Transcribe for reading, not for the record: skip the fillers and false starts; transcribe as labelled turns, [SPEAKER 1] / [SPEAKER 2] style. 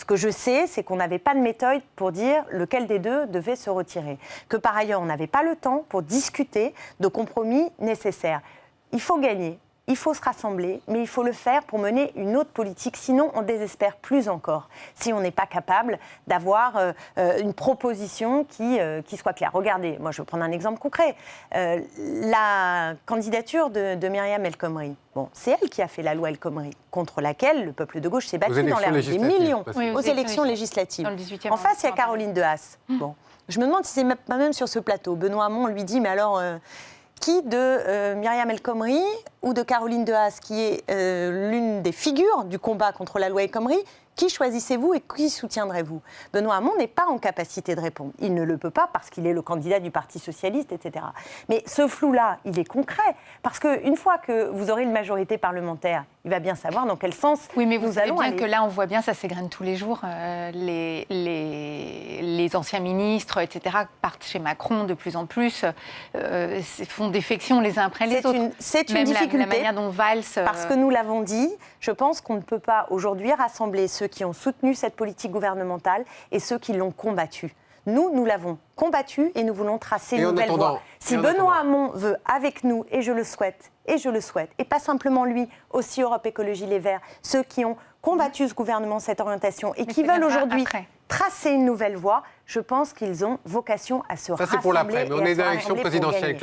[SPEAKER 1] Ce que je sais, c'est qu'on n'avait pas de méthode pour dire lequel des deux devait se retirer. Que par ailleurs, on n'avait pas le temps pour discuter de compromis nécessaires. Il faut gagner. Il faut se rassembler, mais il faut le faire pour mener une autre politique. Sinon, on désespère plus encore si on n'est pas capable d'avoir une proposition qui soit claire. Regardez, moi je vais prendre un exemple concret. La candidature de Myriam El Khomri. Bon, c'est elle qui a fait la loi El Khomri, contre laquelle le peuple de gauche s'est battu dans l'air des millions aux élections législatives. En face, il y a Caroline de Haas. Bon, je me demande si c'est pas même sur ce plateau. Benoît Hamon lui dit, mais alors... qui de Myriam El Khomri ou de Caroline de Haas, qui est l'une des figures du combat contre la loi El Khomri, qui choisissez-vous et qui soutiendrez-vous? Benoît Hamon n'est pas en capacité de répondre. Il ne le peut pas parce qu'il est le candidat du Parti socialiste, etc. Mais ce flou-là, il est concret. Parce qu'une fois que vous aurez une majorité parlementaire, il va bien savoir dans quel sens
[SPEAKER 2] oui, mais vous
[SPEAKER 1] nous allons
[SPEAKER 2] bien
[SPEAKER 1] aller.
[SPEAKER 2] Que là, on voit bien, ça s'égrène tous les jours. Les anciens ministres, etc., partent chez Macron de plus en plus, font défection les uns après les autres.
[SPEAKER 1] C'est une difficulté.
[SPEAKER 2] La manière dont Valls...
[SPEAKER 1] Parce que nous l'avons dit, je pense qu'on ne peut pas aujourd'hui rassembler ceux qui ont soutenu cette politique gouvernementale et ceux qui l'ont combattue. Nous l'avons combattue et nous voulons tracer une nouvelle voie. Si Benoît Hamon veut, avec nous, et je le souhaite, et pas simplement lui, aussi Europe Écologie Les Verts, ceux qui ont combattu ce gouvernement, cette orientation, et qui veulent aujourd'hui tracer une nouvelle voie, je pense qu'ils ont vocation à se rassembler.
[SPEAKER 3] Ça, c'est pour l'après, mais on est dans l'élection présidentielle.